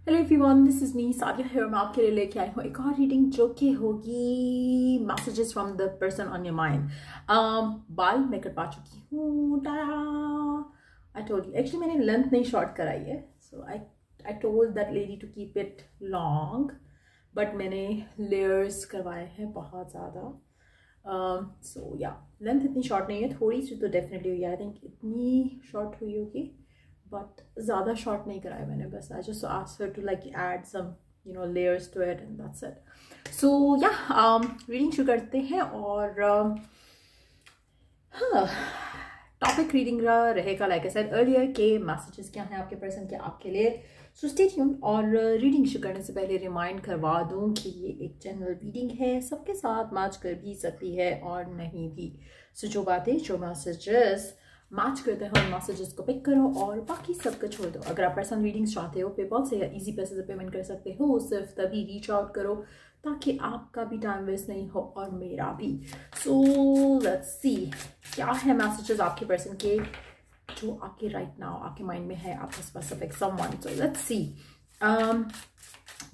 Hello everyone, this is me Sadia here. मैं आपके लिए लेके आई हूँ एक और रीडिंग जो कि होगी messages from the person on your mind. बाल मैं कटवा चुकी हूँ। आई टोल्ड यू, एक्चुअली मैंने लेंथ नहीं शॉर्ट कराई है, so I told that lady to keep it long, but मैंने लेयर्स करवाए हैं बहुत ज़्यादा। सो या लेंथ इतनी शॉर्ट नहीं है, थोड़ी सी तो डेफिनेटली हुई है। आई थिंक इतनी शॉर्ट हुई होगी, बट ज़्यादा शॉर्ट नहीं कराया मैंने। बस I just asked her to like add some layers to it and that's it. So yeah reading शुरू करते हैं। और हाँ, टॉपिक रीडिंग रहेगा लाइक आई सेड अर्लियर के मैसेजेस क्या हैं आपके पर्सन के आपके लिए। So stay tuned. और रीडिंग शुरू करने से पहले रिमाइंड करवा दूं कि ये एक जनरल रीडिंग है, सबके साथ मैच कर भी सकती है और नहीं भी। सो जो बातें जो मैसेजेस मैच करते हैं उन मैसेजेस को पिक करो और बाकी सबको छोड़ दो। अगर आप पर्सनल रीडिंग्स चाहते हो पेपॉल से या इजी पैसे से पेमेंट कर सकते हो, सिर्फ तभी रीच आउट करो ताकि आपका भी टाइम वेस्ट नहीं हो और मेरा भी। सो लेट्स सी क्या है मैसेजेस आपके पर्सन के जो आपके राइट नाउ आपके माइंड में है, आपका specific someone. So let's see.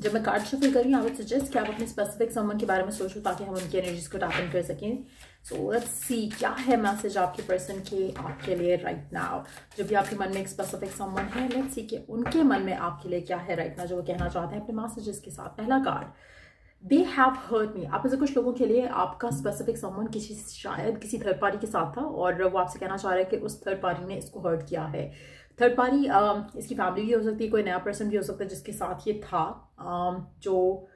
जब मैं कार्ड शफल कर रही हूँ, आई वुड सजेस्ट कि आप अपने स्पेसिफिक समवन के बारे में सोचो ताकि हम उनकी एनर्जीज को टैप इन कर सकें। सो लेट्स सी क्या है मैसेज आपके पर्सन के आपके लिए राइट नाउ। जब भी आपके मन में एक स्पेसिफिक समवन है, लेट्स सी कि उनके मन में आपके लिए क्या है राइट नाउ जो वो कहना चाहते हैं अपने मैसेजेस के साथ। पहला card, they have hurt me. आप में से कुछ लोगों के लिए आपका स्पेसिफिक समवन शायद किसी थर्ड पार्टी के साथ था और वो आपसे कहना चाह रहा है कि उस थर्ड पार्टी ने इसको हर्ट किया है। थर्ड पार्टी इसकी फैमिली भी हो सकती है, कोई नया पर्सन भी हो सकता है जिसके साथ ये था, जो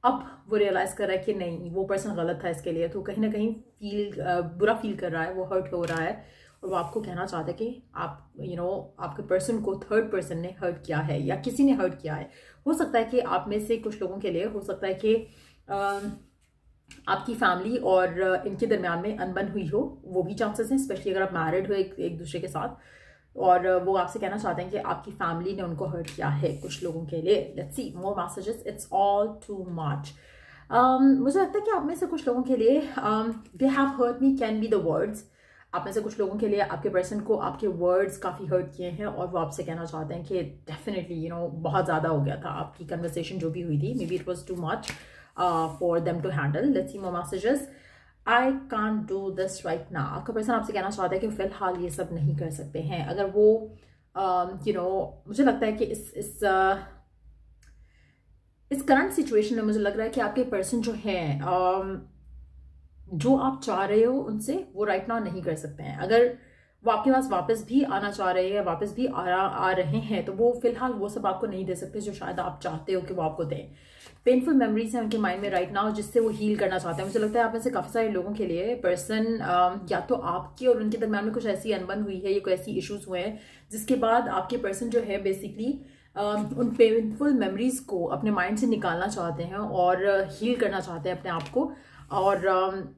अब वो रियलाइज कर रहा है कि नहीं वो पर्सन गलत था इसके लिए, तो कहीं ना कहीं बुरा फील कर रहा है, वो हर्ट हो रहा है और वो आपको कहना चाहता है कि आप आपके पर्सन को थर्ड पर्सन ने हर्ट किया है या किसी ने हर्ट किया है। हो सकता है कि आप में से कुछ लोगों के लिए हो सकता है कि आपकी फैमिली और इनके दरमियान में अनबन हुई हो, वो भी चांसेस हैं, स्पेशली अगर आप मैरिड हो एक दूसरे के साथ और वो आपसे कहना चाहते हैं कि आपकी फैमिली ने उनको हर्ट किया है कुछ लोगों के लिए। Let's see more messages, it's all too much. मुझे लगता है कि आप में से कुछ लोगों के लिए they have hurt me can be the words. आप में से कुछ लोगों के लिए आपके पर्सन को आपके वर्ड्स काफ़ी हर्ट किए हैं और वो आपसे कहना चाहते हैं कि डेफिनेटली बहुत ज़्यादा हो गया था आपकी कन्वर्सेशन जो भी हुई थी, maybe it was too much for them to handle. Let's see more messages. I can't do this right now. आपका पर्सन आपसे कहना चाहता है कि फिलहाल ये सब नहीं कर सकते हैं। अगर वो मुझे लगता है कि इस करंट सिचुएशन में मुझे लग रहा है कि आपके पर्सन जो हैं जो आप चाह रहे हो उनसे वो राइट नाउ नहीं कर सकते हैं। अगर वो आपके पास वापस भी आना चाह रहे हैं, वापस भी आ रहे हैं, तो वो फिलहाल वो सब आपको नहीं दे सकते जो शायद आप चाहते हो कि वो आपको दें। पेनफुल मेमोरीज हैं उनके माइंड में राइट नाउ जिससे वो हील करना चाहते हैं। मुझे लगता है आप में से काफ़ी सारे लोगों के लिए पर्सन या तो आपकी और उनके दरम्यान में कुछ ऐसी अनबन हुई है या कोई ऐसी इश्यूज हुए हैं जिसके बाद आपके पर्सन जो है बेसिकली उन पेनफुल मेमोरीज को अपने माइंड से निकालना चाहते हैं और हील करना चाहते हैं अपने आप को। और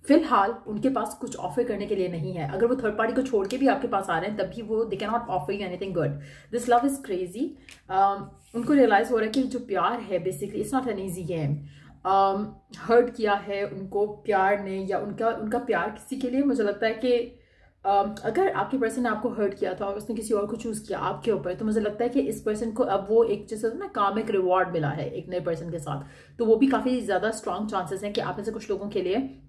फिलहाल उनके पास कुछ ऑफर करने के लिए नहीं है। अगर वो थर्ड पार्टी को छोड़ के भी आपके पास आ रहे हैं तब भी वो they can not offer you anything good. This love is crazy. उनको रियलाइज हो रहा है कि जो प्यार है basically it's not an easy game. Hurt किया है उनको प्यार ने, या उनका प्यार किसी के लिए मुझे लगता है कि अगर आपके पर्सन ने आपको हर्ट किया था और उसने किसी और को चूज किया आपके ऊपर, तो मुझे लगता है कि इस पर्सन को अब वो एक जैसे ना कामिक रिवॉर्ड मिला है एक नए पर्सन के साथ, तो वो भी काफी ज्यादा स्ट्रॉन्ग चांसेस हैं कि आप में से कुछ लोगों के लिए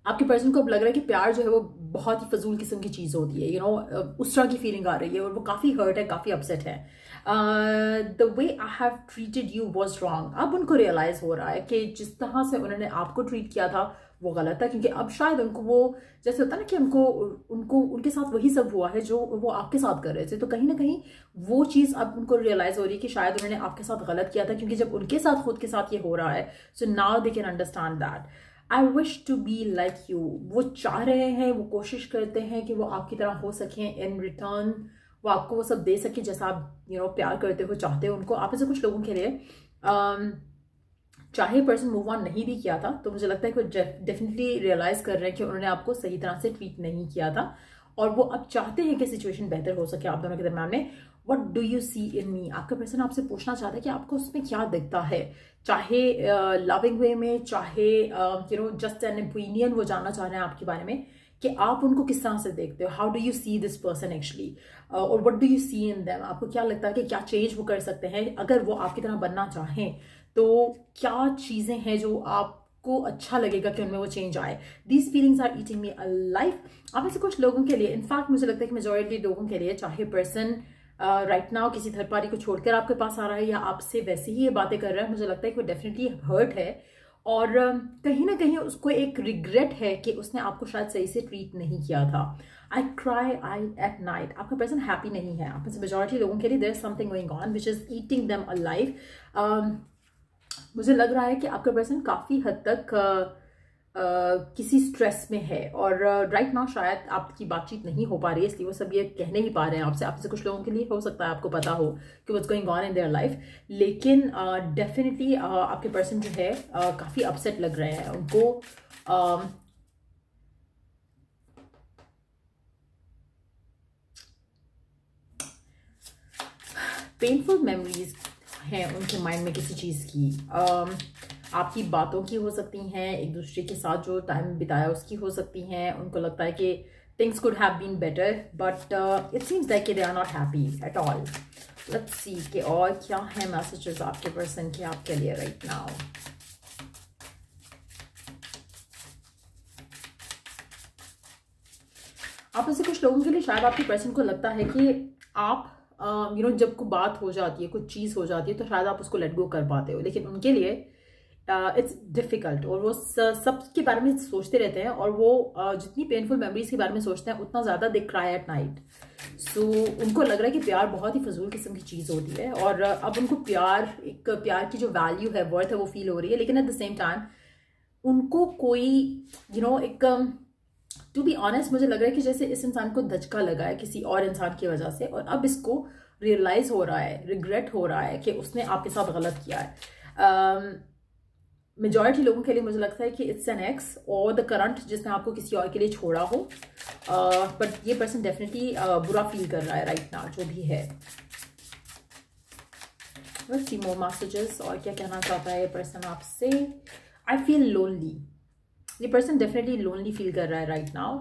आपके पर्सन को अब लग रहा है कि प्यार जो है वो बहुत ही फजूल किस्म की चीज होती है। उस तरह की फीलिंग आ रही है और वो काफी हर्ट है, काफी अपसेट है। The way I have treated you was wrong. अब उनको रियलाइज हो रहा है कि जिस तरह से उन्होंने आपको ट्रीट किया था वो गलत था, क्योंकि अब शायद उनको वो जैसे होता है ना कि उनको उनके साथ वही सब हुआ है जो वो आपके साथ कर रहे थे, तो कहीं ना कहीं वो चीज अब उनको रियलाइज हो रही है कि शायद उन्होंने आपके साथ गलत किया था, क्योंकि जब उनके साथ खुद के साथ ये हो रहा है, so now they can understand that. I wish to be like you. वो चाह रहे हैं, वो कोशिश करते हैं कि वो आपकी तरह हो सकें, इन रिटर्न वो आपको वो सब दे सके जैसा आप प्यार करते हो, चाहते हो उनको। आप ऐसे कुछ लोगों के लिए चाहे पर्सन मूव ऑन नहीं भी किया था, तो मुझे लगता है कि वो डेफिनेटली रियलाइज कर रहे हैं कि उन्होंने आपको सही तरह से ट्रीट नहीं किया था और वो अब चाहते हैं कि सिचुएशन बेहतर हो सके आप दोनों के दरम्यान में। व्हाट डू यू सी इन मी। आपका पर्सन आपसे पूछना चाहता है कि आपको उसमें क्या दिखता है, चाहे लविंग वे में, चाहे जस्ट एन ओपिनियन वो जानना चाह रहे हैं आपके बारे में कि आप उनको किस तरह से देखते हो, how do you see this person actually, और what do you see in them. आपको क्या लगता है कि क्या चेंज वो कर सकते हैं अगर वो आपकी तरह बनना चाहें, तो क्या चीज़ें हैं जो आपको अच्छा लगेगा कि उनमें वो चेंज आए। These feelings are eating me alive. आप ऐसे कुछ लोगों के लिए, इनफैक्ट मुझे लगता है कि मेजॉरिटी लोगों के लिए, चाहे पर्सन राइट नाउ किसी थर्ड पार्टी को छोड़कर आपके पास आ रहा है या आपसे वैसे ही ये बातें कर रहा है, मुझे लगता है कि वो डेफिनेटली हर्ट है और कहीं ना कहीं उसको एक रिग्रेट है कि उसने आपको शायद सही से ट्रीट नहीं किया था। I cry I at night. आपका पर्सन हैप्पी नहीं है। आप मेजॉरिटी लोगों के लिए there is something going on which is eating them alive. मुझे लग रहा है कि आपका पर्सन काफ़ी हद तक किसी स्ट्रेस में है और राइट नाउ शायद आपकी बातचीत नहीं हो पा रही है, इसलिए वो सब ये कहने ही पा रहे हैं आपसे। आपसे कुछ लोगों के लिए हो सकता है आपको पता हो कि what's going on in their life, लेकिन डेफिनेटली आपके पर्सन जो है काफ़ी अपसेट लग रहे हैं उनको। पेनफुल मेमोरीज हैं उनके माइंड में किसी चीज़ की, आपकी बातों की हो सकती हैं, एक दूसरे के साथ जो टाइम बिताया उसकी हो सकती हैं। उनको लगता है कि things could have been better but it seems like they are not happy at all. Let's see कि और क्या है मैसेजेस आपके पर्सन के आपके लिए राइट नाउ। आप में से कुछ लोगों के लिए शायद आपके पर्सन को लगता है कि आप जब कोई बात हो जाती है, कुछ चीज़ हो जाती है, तो शायद आप उसको लेट गो कर पाते हो, लेकिन उनके लिए इट्स डिफ़िकल्ट और वो सब के बारे में सोचते रहते हैं और वो जितनी पेनफुल मेमोरीज के बारे में सोचते हैं उतना ज़्यादा दे क्राई एट नाइट। सो उनको लग रहा है कि प्यार बहुत ही फजूल किस्म की चीज़ होती है और अब उनको प्यार की जो वैल्यू है, वर्थ है, वो फील हो रही है, लेकिन एट द सेम टाइम उनको कोई एक टू बी ऑनेस्ट मुझे लग रहा है कि जैसे इस इंसान को धचका लगा है किसी और इंसान की वजह से और अब इसको रियलाइज हो रहा है, रिग्रेट हो रहा है कि उसने आपके साथ गलत किया है। मेजॉरिटी लोगों के लिए मुझे लगता है कि इट्स एन एक्स और द करंट जिसने आपको किसी और के लिए छोड़ा हो, बट ये पर्सन डेफिनेटली बुरा फील कर रहा है राइट नाउ जो भी है। लेट्स सी मोर मैसेजेस और क्या कहना चाहता है ये पर्सन आपसे। I feel lonely. ये पर्सन डेफिनेटली लोनली फील कर रहा है right now.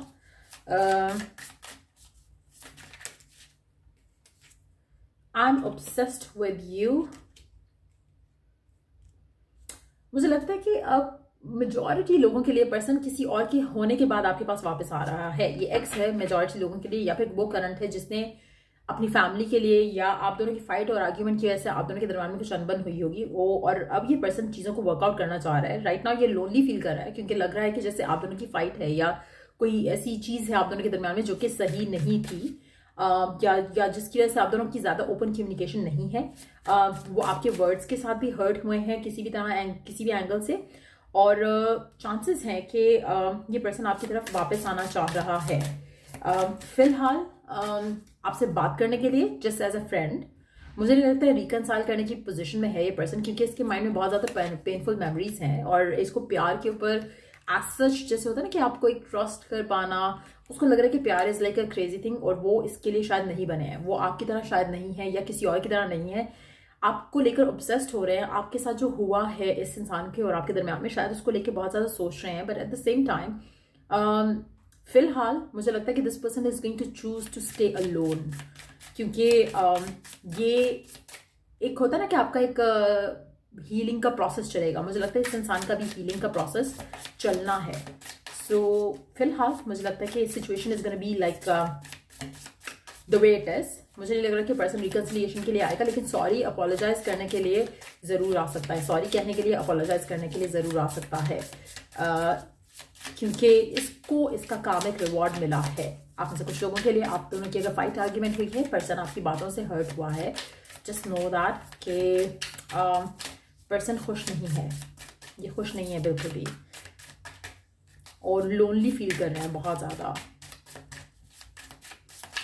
I am obsessed with you. मुझे लगता है कि अब मेजॉरिटी लोगों के लिए पर्सन किसी और के होने के बाद आपके पास वापस आ रहा है। ये एक्स है मेजॉरिटी लोगों के लिए, या फिर वो करंट है जिसने अपनी फैमिली के लिए या आप दोनों की फाइट और आर्ग्यूमेंट की वजह से आप दोनों के दरमियान में कुछ अनबन हुई होगी वो, और अब ये पर्सन चीज़ों को वर्कआउट करना चाह रहा है राइट नाउ। ये लोनली फील कर रहा है क्योंकि लग रहा है कि जैसे आप दोनों की फाइट है या कोई ऐसी चीज़ है आप दोनों के दरमियान में जो कि सही नहीं थी, या जिसकी वजह से आप दोनों की ज़्यादा ओपन कम्युनिकेशन नहीं है। वो आपके वर्ड्स के साथ भी हर्ट हुए हैं किसी भी तरह, किसी भी एंगल से, और चांसेस हैं कि ये पर्सन आपकी तरफ वापस आना चाह रहा है। फिलहाल आपसे बात करने के लिए जस्ट एज अ फ्रेंड, मुझे नहीं लगता है रिकनसाइल करने की पोजीशन में है ये पर्सन, क्योंकि इसके माइंड में बहुत ज़्यादा पेनफुल मेमोरीज हैं और इसको प्यार के ऊपर एज सच जैसे होता है ना कि आपको एक ट्रस्ट कर पाना, उसको लग रहा है कि प्यार is like a crazy thing और वो इसके लिए शायद नहीं बने हैं। वो आपकी तरह शायद नहीं है या किसी और की तरह नहीं है, आपको लेकर ऑब्सेस्ड हो रहे हैं। आपके साथ जो हुआ है इस इंसान के और आपके दरमियान में शायद उसको लेकर बहुत ज़्यादा सोच रहे हैं, but at the same time फिलहाल मुझे लगता है कि this person is going to choose to stay alone, क्योंकि ये एक होता है ना कि आपका एक हीलिंग का प्रोसेस चलेगा। मुझे लगता है इस इंसान का भी हीलिंग का प्रोसेस चलना है। सो फिलहाल मुझे लगता है कि situation is gonna be like the way it is. मुझे नहीं लग रहा कि पर्सन रिकन्सिलिएशन के लिए आएगा, लेकिन सॉरी अपोलोजाइज करने के लिए ज़रूर आ सकता है, सॉरी कहने के लिए, अपोलोजाइज करने के लिए ज़रूर आ सकता है, क्योंकि इसको इसका काम एक रिवॉर्ड मिला है। आप में से कुछ लोगों के लिए आप दोनों की अगर फाइट आर्ग्यूमेंट हुई है, पर्सन आपकी बातों से हर्ट हुआ है, जस्ट नो दैट कि पर्सन खुश नहीं है, ये खुश नहीं है बिल्कुल भी, और लोनली फील कर रहे हैं बहुत ज़्यादा।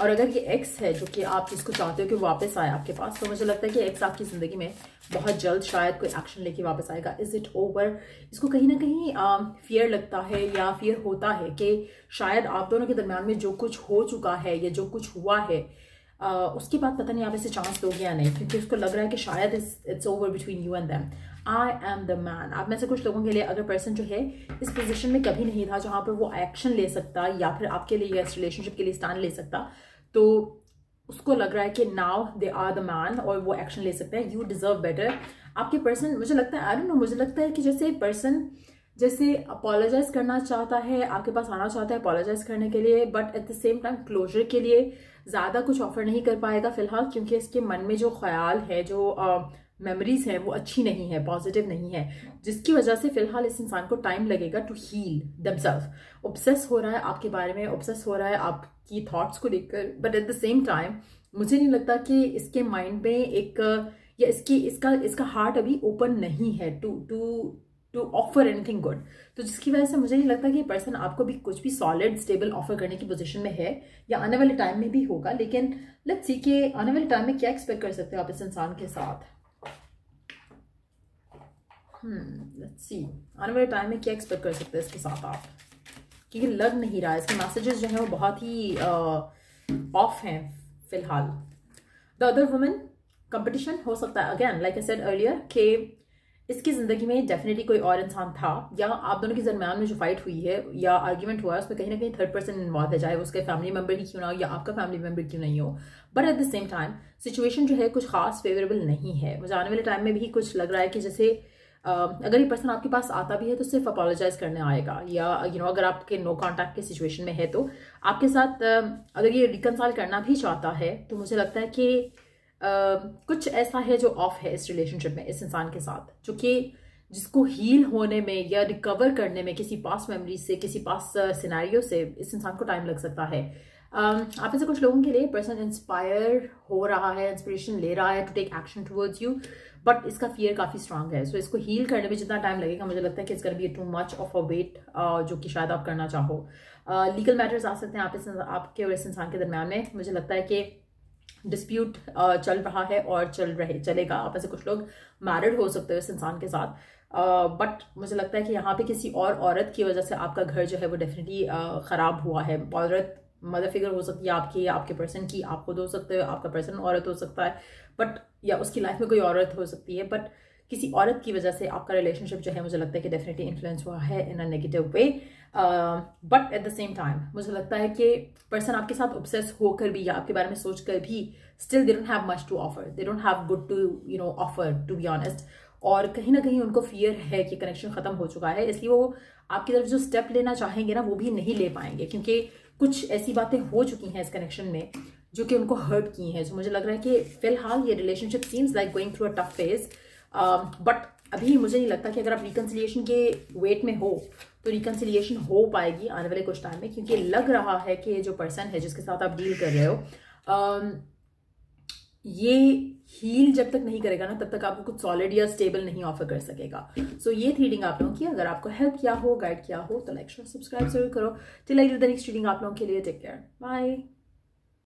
और अगर ये एक्स है जो कि आप जिसको चाहते हो कि वापस आए आपके पास, तो मुझे लगता है कि एक्स आपकी ज़िंदगी में बहुत जल्द शायद कोई एक्शन लेके वापस आएगा। Is it over? इसको कहीं ना कहीं फियर लगता है या फियर होता है कि शायद आप दोनों के दरमियान में जो कुछ हो चुका है या जो कुछ हुआ है उसके बाद पता नहीं आप इसे चांस दोगे या नहीं, क्योंकि उसको लग रहा है कि शायद it's over between you and them. I am the man. आप में से कुछ लोगों के लिए अगर पर्सन जो है इस पोजीशन में कभी नहीं था जहां पर वो एक्शन ले सकता या फिर आपके लिए इस रिलेशनशिप के लिए स्टैंड ले सकता, तो उसको लग रहा है कि now they are the man और वो एक्शन ले सकते हैं। You deserve better. आपके पर्सन, मुझे लगता है, आई डोंट नो, मुझे लगता है कि जैसे पर्सन जैसे अपोलोजाइज करना चाहता है, आपके पास आना चाहता है अपोलोजाइज करने के लिए, but at the same time closure के लिए ज़्यादा कुछ ऑफर नहीं कर पाएगा फिलहाल, क्योंकि इसके मन में जो ख्याल है, जो मेमोरीज हैं, वो अच्छी नहीं है, पॉजिटिव नहीं है, जिसकी वजह से फिलहाल इस इंसान को टाइम लगेगा टू हील देमसेल्फ। ऑब्सेस हो रहा है आपके बारे में, ऑब्सेस हो रहा है आपकी थॉट्स को लेकर, but at the same time मुझे नहीं लगता कि इसके माइंड में एक या इसका हार्ट अभी ओपन नहीं है टू ऑफर एनीथिंग गुड। तो जिसकी वजह से मुझे नहीं लगता कि ये पर्सन आपको भी कुछ भी सॉलिड स्टेबल ऑफर करने की पोजीशन में है, या आने वाले टाइम में भी होगा। लेकिन लेट्स सी कि आने वाले टाइम में क्या एक्सपेक्ट कर सकते हो आप इस इंसान के साथ। लेट्स सी आने वाले टाइम में क्या एक्सपेक्ट कर सकते हैं इसके साथ आप, क्योंकि लग नहीं रहा है, इसके मैसेजेस जो हैं वो बहुत ही ऑफ हैं फिलहाल। द अदर वुमन, कंपटीशन हो सकता है again, like I said earlier, कि इसकी जिंदगी में डेफिनेटली कोई और इंसान था, या आप दोनों के दरमियान में जो फाइट हुई है या आर्ग्यूमेंट हुआ है उसमें कहीं ना कहीं थर्ड पर्सन इन्वॉल्व है, चाहे उसके फैमिली मेंबर ही क्यों ना हो या आपका फैमिली मेंबर क्यों नहीं हो। But at the same time situation जो है कुछ खास फेवरेबल नहीं है। मुझे आने वाले टाइम में भी कुछ लग रहा है कि जैसे अगर ये पर्सन आपके पास आता भी है तो सिर्फ अपोलोजाइज करने आएगा, या अगर आपके नो कॉन्टैक्ट के सिचुएशन में है तो आपके साथ अगर ये रिकनसाइल करना भी चाहता है, तो मुझे लगता है कि कुछ ऐसा है जो ऑफ है इस रिलेशनशिप में इस इंसान के साथ, जो कि जिसको हील होने में या रिकवर करने में किसी पास मेमोरी से, किसी पास सिनेरियो से इस इंसान को टाइम लग सकता है। आप में से कुछ लोगों के लिए पर्सन इंस्पायर हो रहा है, इंस्पिरेशन ले रहा है to take action towards you, but इसका फियर काफ़ी स्ट्रांग है। सो इसको हील करने में जितना टाइम लगेगा, मुझे लगता है कि it's gonna be too much of a weight, जो कि शायद आप करना चाहो। लीगल मैटर्स आ सकते हैं आपके और इस इंसान के दरम्यान में। मुझे लगता है कि डिस्प्यूट चल रहा है और चलेगा। आप ऐसे कुछ लोग मैरिड हो सकते हो इस इंसान के साथ, बट मुझे लगता है कि यहाँ पे किसी और औरत की वजह से आपका घर जो है वो डेफिनेटली ख़राब हुआ है। औरत मदर फिगर हो सकती है आपकी या आपके पर्सन की, आप खुद हो सकते हो, आपका पर्सन औरत हो सकता है, बट या उसकी लाइफ में कोई औरत हो सकती है, बट किसी औरत की वजह से आपका रिलेशनशिप जो है मुझे लगता है कि डेफिनेटली इन्फ्लुएंस हुआ है in a negative way. But at the same time मुझे लगता है कि पर्सन आपके साथ ऑब्सेस होकर भी या आपके बारे में सोचकर भी still they don't have much to offer, they don't have good to offer, to be honest. और कहीं ना कहीं उनको फियर है कि कनेक्शन खत्म हो चुका है, इसलिए वो आपकी तरफ जो स्टेप लेना चाहेंगे ना वो भी नहीं ले पाएंगे, क्योंकि कुछ ऐसी बातें हो चुकी हैं इस कनेक्शन में जो कि उनको हर्ट की हैं। तो मुझे लग रहा है कि फिलहाल ये relationship seems like going through a tough phase, but अभी मुझे नहीं लगता कि अगर आप रिकन्सिलिएशन के वेट में हो तो रिकन्सिलिएशन हो पाएगी आने वाले कुछ टाइम में, क्योंकि लग रहा है कि जो पर्सन है जिसके साथ आप डील कर रहे हो ये हील जब तक नहीं करेगा ना तब तक आपको कुछ सॉलिड या स्टेबल नहीं ऑफर कर सकेगा। सो ये थी रीडिंग आप लोगों की। अगर आपको हेल्प किया हो, गाइड किया हो, तो लाइक शेयर सब्सक्राइब जरूर करो। Till I do the next reading आप लोगों के लिए टेक केयर, बाय।